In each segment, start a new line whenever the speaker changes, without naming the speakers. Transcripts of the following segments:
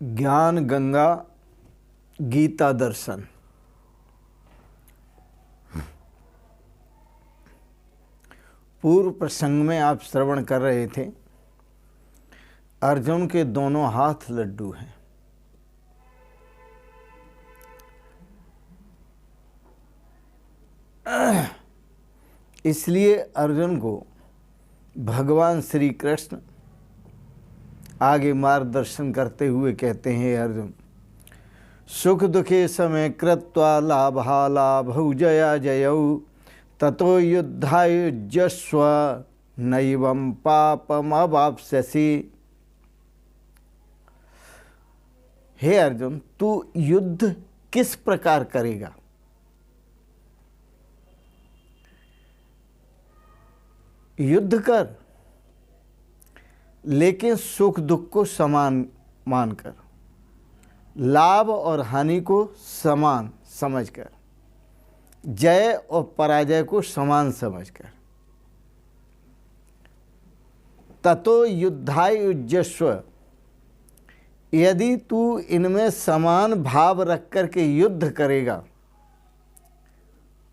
ज्ञान गंगा गीता दर्शन। पूर्व प्रसंग में आप श्रवण कर रहे थे, अर्जुन के दोनों हाथ लड्डू हैं। इसलिए अर्जुन को भगवान श्री कृष्ण आगे मार्गदर्शन करते हुए कहते हैं, अर्जुन सुख दुखे समय कृत्वा लाभा लाभौ जया जयौ ततो युद्धायुज्यस्व नैवं पापमवाप्स्यसि। हे अर्जुन, तू युद्ध किस प्रकार करेगा? युद्ध कर, लेकिन सुख दुख को समान मानकर, लाभ और हानि को समान समझकर, जय और पराजय को समान समझकर। ततो युद्धायुज्यस्व, यदि तू इनमें समान भाव रख कर के युद्ध करेगा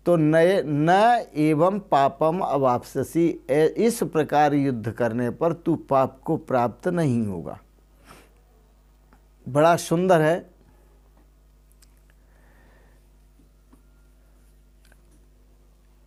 तो न एवं पापम अवाप्स्यसि, इस प्रकार युद्ध करने पर तू पाप को प्राप्त नहीं होगा। बड़ा सुंदर है।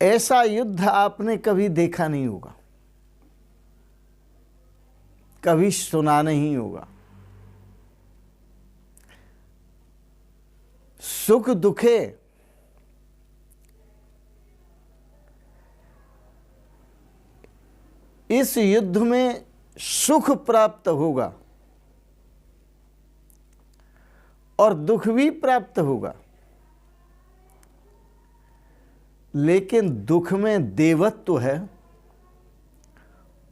ऐसा युद्ध आपने कभी देखा नहीं होगा, कभी सुना नहीं होगा। सुख दुखे इस युद्ध में सुख प्राप्त होगा और दुख भी प्राप्त होगा, लेकिन दुख में देवत्व है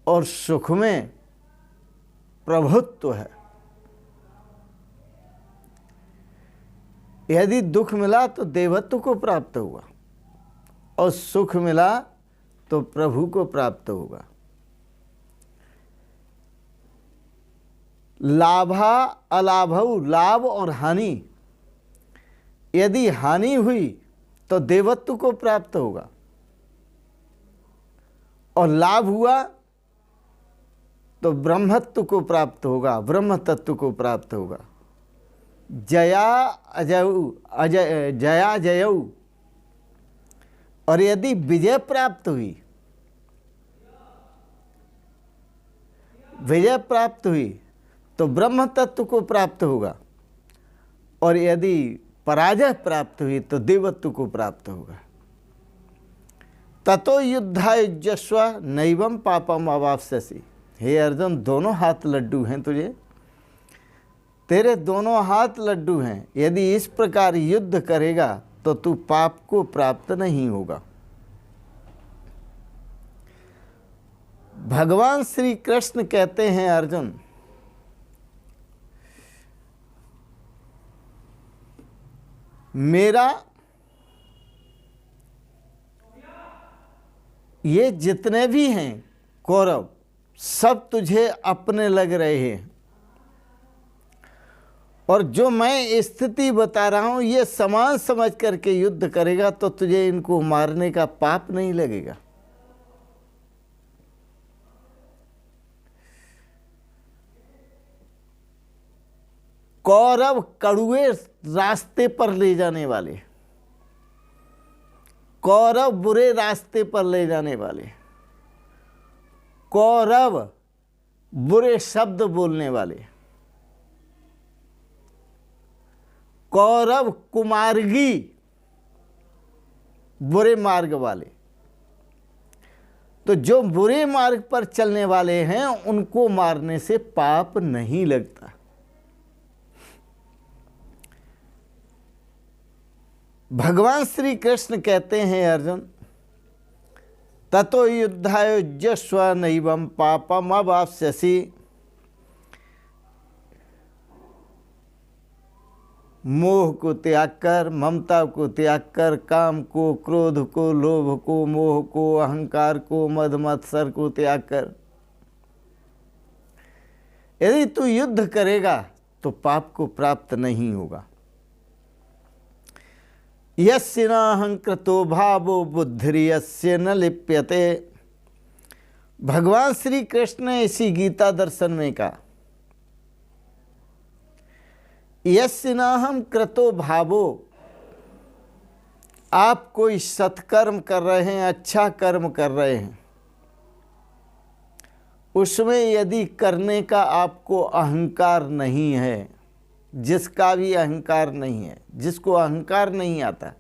और सुख में प्रभुत्व है। यदि दुख मिला तो देवत्व को प्राप्त होगा और सुख मिला तो प्रभु को प्राप्त होगा। लाभा अलाभौ, लाभ और हानि, यदि हानि हुई तो देवत्व को प्राप्त होगा और लाभ हुआ तो ब्रह्मत्व को प्राप्त होगा, ब्रह्म तत्व को प्राप्त होगा। जया जयौ, और यदि विजय प्राप्त हुई, विजय प्राप्त हुई तो ब्रह्म तत्व को प्राप्त होगा और यदि पराजय प्राप्त हुई तो देवत्व को प्राप्त होगा। ततो युद्धायुज्यस्व नैवं पापम अवाप्स्यसि। हे अर्जुन, दोनों हाथ लड्डू हैं तुझे, तेरे दोनों हाथ लड्डू हैं। यदि इस प्रकार युद्ध करेगा तो तू पाप को प्राप्त नहीं होगा। भगवान श्री कृष्ण कहते हैं, अर्जुन मेरा ये जितने भी हैं कौरव, सब तुझे अपने लग रहे हैं और जो मैं स्थिति बता रहा हूं ये समान समझ करके युद्ध करेगा तो तुझे इनको मारने का पाप नहीं लगेगा। कौरव कड़ुए रास्ते पर ले जाने वाले, कौरव बुरे रास्ते पर ले जाने वाले, कौरव बुरे शब्द बोलने वाले, कौरव कुमार्गी, बुरे मार्ग वाले। तो जो बुरे मार्ग पर चलने वाले हैं उनको मारने से पाप नहीं लगता। भगवान श्री कृष्ण कहते हैं, अर्जुन ततो युद्धायुज्यस्व नैवं पापम अवाप्स्यसि। मोह को त्याग कर, ममता को त्याग कर, काम को, क्रोध को, लोभ को, मोह को, अहंकार को, मद मत्सर को त्याग कर यदि तू युद्ध करेगा तो पाप को प्राप्त नहीं होगा। यस्य नाहंकृतो भावो बुद्धिर्यस्य न लिप्यते। भगवान श्री कृष्ण ने इसी गीता दर्शन में कहा, यस्य नाहं कृतो भावो, आप कोई सत्कर्म कर रहे हैं, अच्छा कर्म कर रहे हैं, उसमें यदि करने का आपको अहंकार नहीं है, जिसका भी अहंकार नहीं है, जिसको अहंकार नहीं आता,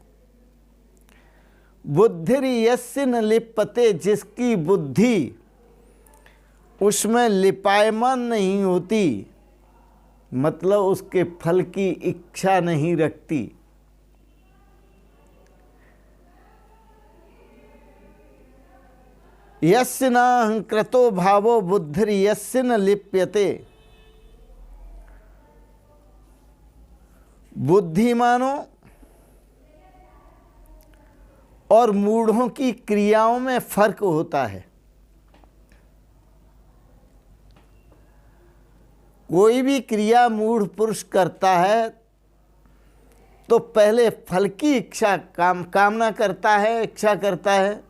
बुद्धिर्यस्य न लिप्यते, जिसकी बुद्धि उसमें लिपायमान नहीं होती, मतलब उसके फल की इच्छा नहीं रखती, यस्य नाहंकृतो भावो बुद्धिर्यस्य न लिप्यते। बुद्धिमानों और मूढ़ों की क्रियाओं में फर्क होता है। कोई भी क्रिया मूढ़ पुरुष करता है तो पहले फल की इच्छा कामना करता है, इच्छा करता है,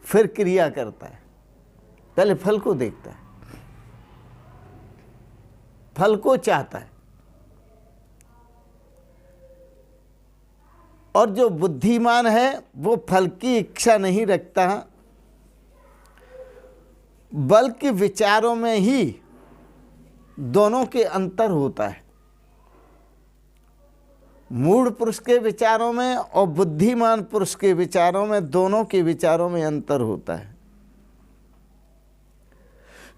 फिर क्रिया करता है। पहले फल को देखता है, फल को चाहता है। और जो बुद्धिमान है वो फल की इच्छा नहीं रखता, बल्कि विचारों में ही दोनों के अंतर होता है। मूढ़ पुरुष के विचारों में और बुद्धिमान पुरुष के विचारों में, दोनों के विचारों में अंतर होता है।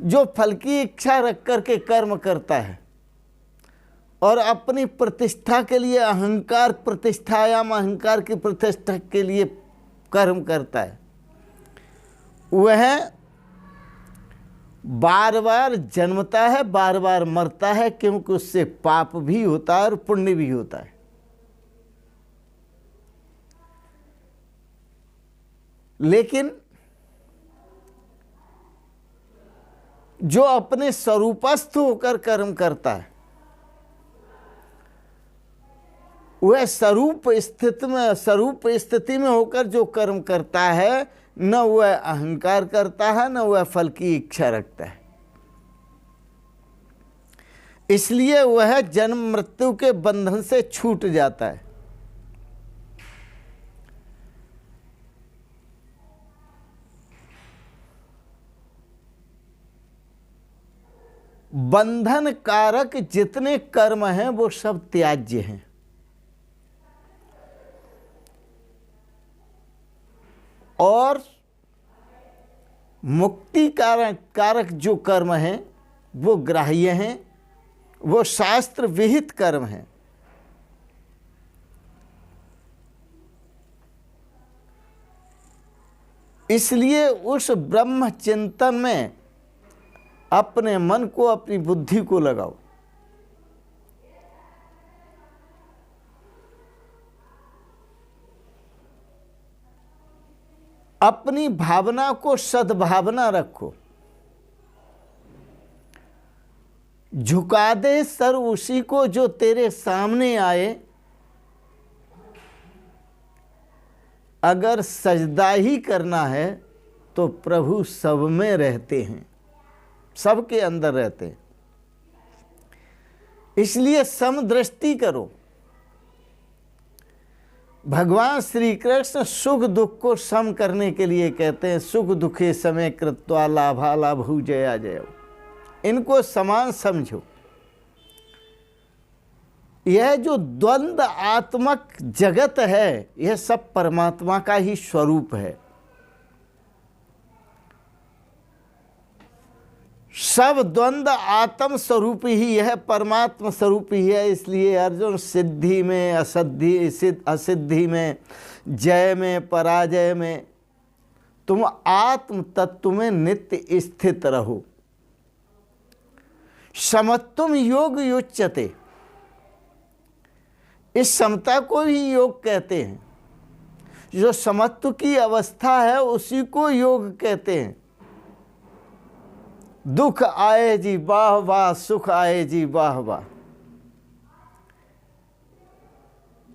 जो फल की इच्छा रख करके कर्म करता है और अपनी प्रतिष्ठा के लिए, अहंकार प्रतिष्ठायाम, अहंकार की प्रतिष्ठा के लिए कर्म करता है, वह बार बार जन्मता है, बार बार मरता है, क्योंकि उससे पाप भी होता है और पुण्य भी होता है। लेकिन जो अपने स्वरूपस्थ होकर कर्म करता है, वह स्वरूप स्थिति में होकर जो कर्म करता है, न वह अहंकार करता है, न वह फल की इच्छा रखता है। इसलिए वह जन्म मृत्यु के बंधन से छूट जाता है। बंधन कारक जितने कर्म हैं वो सब त्याज्य हैं। और मुक्ति कारक जो कर्म हैं वो ग्राह्य हैं, वो शास्त्र विहित कर्म हैं। इसलिए उस ब्रह्म चिंतन में अपने मन को, अपनी बुद्धि को लगाओ। अपनी भावना को सद्भावना रखो। झुका दे सर उसी को जो तेरे सामने आए। अगर सजदा ही करना है तो प्रभु सब में रहते हैं, सबके अंदर रहते हैं। इसलिए समदृष्टि करो। भगवान श्री कृष्ण सुख दुख को सम करने के लिए कहते हैं, सुख दुखे समय कृत्वा लाभा लाभु जया जय। इनको समान समझो। यह जो द्वंद्व आत्मक जगत है, यह सब परमात्मा का ही स्वरूप है। सब द्वंद्व आत्म स्वरूप ही है, परमात्मा स्वरूप ही है। इसलिए अर्जुन, सिद्धि में असिद्धि में, जय में पराजय में, तुम आत्म तत्व में नित्य स्थित रहो। समत्वम योग युच्यते। इस समता को ही योग कहते हैं। जो समत्व की अवस्था है उसी को योग कहते हैं। दुख आए जी वाह वाह, सुख आए जी वाह वाह।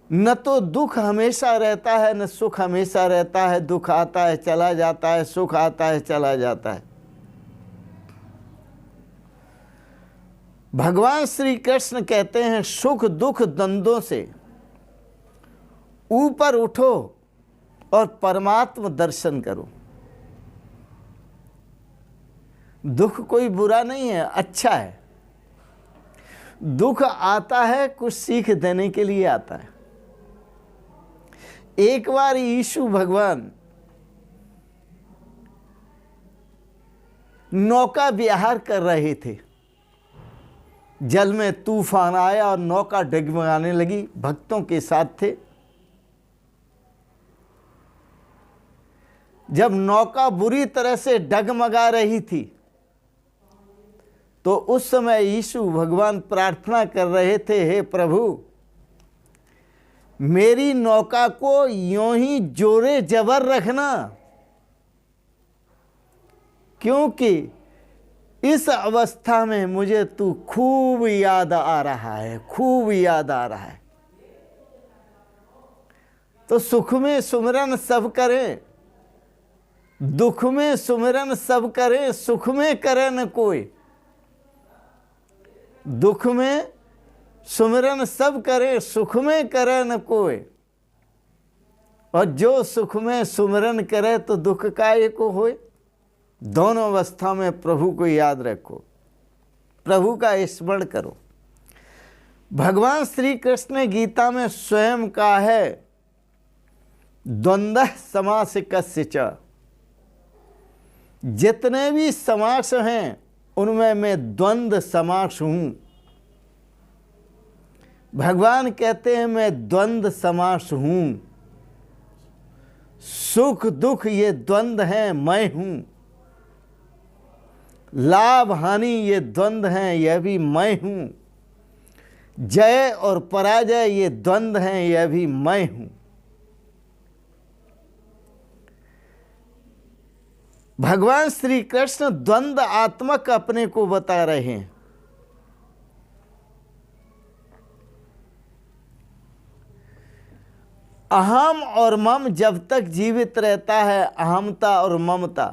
न तो दुख हमेशा रहता है, न सुख हमेशा रहता है। दुख आता है चला जाता है, सुख आता है चला जाता है। भगवान श्री कृष्ण कहते हैं सुख दुख द्वंद्वों से ऊपर उठो और परमात्म दर्शन करो। दुख कोई बुरा नहीं है, अच्छा है। दुख आता है कुछ सीख देने के लिए आता है। एक बार यीशु भगवान नौका विहार कर रहे थे, जल में तूफान आया और नौका डगमगाने लगी। भक्तों के साथ थे। जब नौका बुरी तरह से डगमगा रही थी तो उस समय यीशु भगवान प्रार्थना कर रहे थे, हे प्रभु मेरी नौका को यूं ही जोरे जबर रखना, क्योंकि इस अवस्था में मुझे तू खूब याद आ रहा है, खूब याद आ रहा है। तो सुख में सुमिरन सब करें, दुख में सुमिरन सब करें, सुख में करे न कोई। दुख में सुमिरन सब करे, सुख में करे न कोई। और जो सुख में सुमिरन करे तो दुख काहे को होए। दोनों अवस्था में प्रभु को याद रखो, प्रभु का स्मरण करो। भगवान श्री कृष्ण ने गीता में स्वयं कहा है, द्वंद्व समास कस्य च। जितने भी समास हैं उनमें मैं द्वंद्व समास हूं। भगवान कहते हैं मैं द्वंद्व समास हूं। सुख दुख ये द्वंद्व हैं, मैं हूं। लाभ हानि ये द्वंद्व हैं, यह भी मैं हूं। जय और पराजय ये द्वंद्व हैं, यह भी मैं हूं। भगवान श्री कृष्ण द्वंद्व आत्मक अपने को बता रहे हैं। अहम और मम जब तक जीवित रहता है, अहमता और ममता,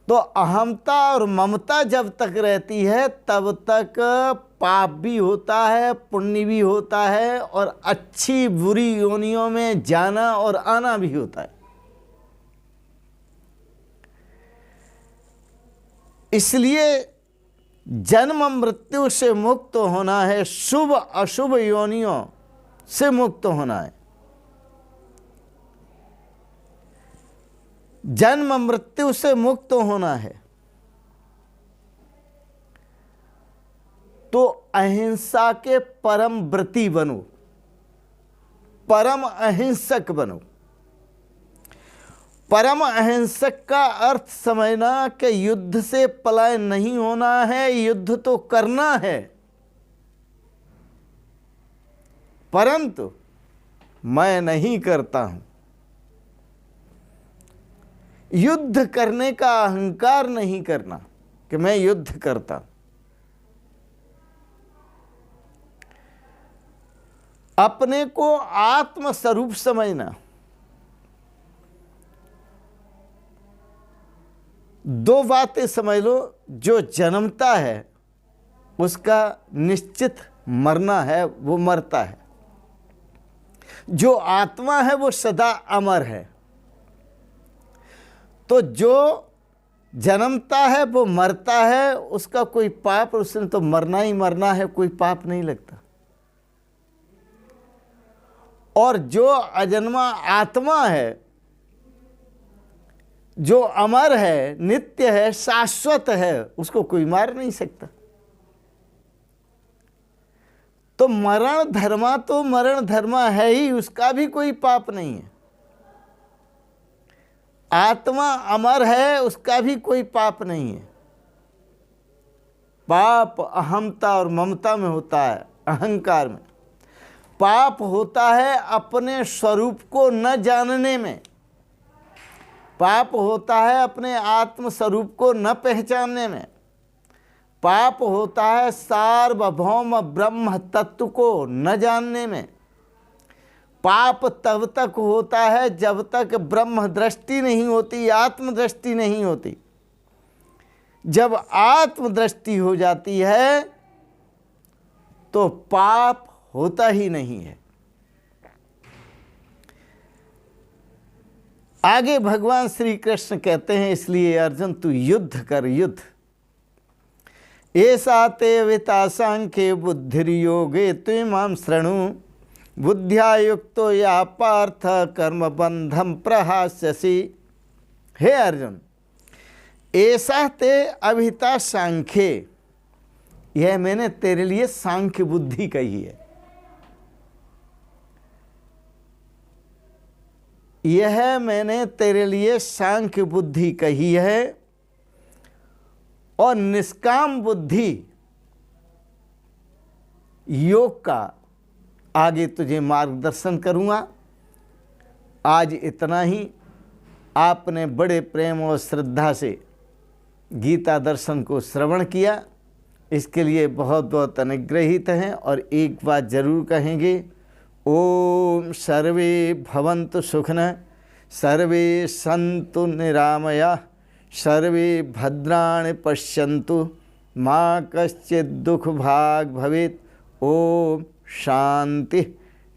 तो अहमता और ममता जब तक रहती है तब तक पाप भी होता है, पुण्य भी होता है, और अच्छी बुरी योनियों में जाना और आना भी होता है। इसलिए जन्म मृत्यु से मुक्त होना है, शुभ अशुभ योनियों से मुक्त होना है। जन्म मृत्यु से मुक्त होना है तो अहिंसा के परम व्रती बनो, परम अहिंसक बनो। परम अहिंसक का अर्थ समझना कि युद्ध से पलायन नहीं होना है, युद्ध तो करना है, परंतु मैं नहीं करता हूं। युद्ध करने का अहंकार नहीं करना कि मैं युद्ध करता। अपने को आत्म स्वरूप समझना। दो बातें समझ लो, जो जन्मता है उसका निश्चित मरना है, वो मरता है। जो आत्मा है वो सदा अमर है। तो जो जन्मता है वो मरता है, उसका कोई पाप, उसने तो मरना ही मरना है, कोई पाप नहीं लगता। और जो अजन्मा आत्मा है, जो अमर है, नित्य है, शाश्वत है, उसको कोई मार नहीं सकता। तो मरण धर्मा तो मरण धर्मा है ही, उसका भी कोई पाप नहीं है। आत्मा अमर है, उसका भी कोई पाप नहीं है। पाप अहमता और ममता में होता है, अहंकार में। पाप होता है अपने स्वरूप को न जानने में। पाप होता है अपने आत्म स्वरूप को न पहचानने में, पाप होता है सार्वभौम ब्रह्म तत्व को न जानने में। पाप तब तक होता है जब तक ब्रह्म दृष्टि नहीं होती, आत्म दृष्टि नहीं होती। जब आत्म दृष्टि हो जाती है तो पाप होता ही नहीं है। आगे भगवान श्री कृष्ण कहते हैं, इसलिए अर्जुन तू युद्ध कर, युद्ध। ऐसा ते विता सांख्ये बुद्धिर्योगे त्वमां शृणु बुद्ध्या युक्तो या पार्थ कर्म बंधम प्रहास्यसि। हे अर्जुन, ऐसा ते अभिता सांख्ये, यह मैंने तेरे लिए सांख्य बुद्धि कही है। यह मैंने तेरे लिए सांख्य बुद्धि कही है और निष्काम बुद्धि योग का आगे तुझे मार्गदर्शन करूँगा। आज इतना ही। आपने बड़े प्रेम और श्रद्धा से गीता दर्शन को श्रवण किया, इसके लिए बहुत बहुत अनुग्रहित हैं। और एक बात जरूर कहेंगे, ओम सर्वे भवन्तु सुखिनः, सर्वे सन्तु निरामया, सर्वे भद्राणि पश्यन्तु, माँ कश्चित् दुख भाग भवेत्। ओम शांति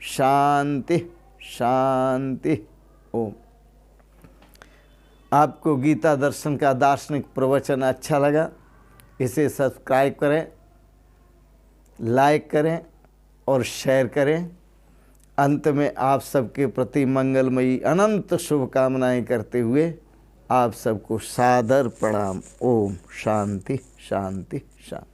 शांति शांति। ओम। आपको गीता दर्शन का दार्शनिक प्रवचन अच्छा लगा, इसे सब्सक्राइब करें, लाइक करें और शेयर करें। अंत में आप सबके प्रति मंगलमयी अनंत शुभकामनाएं करते हुए आप सबको सादर प्रणाम। ओम शांति शांति शांति।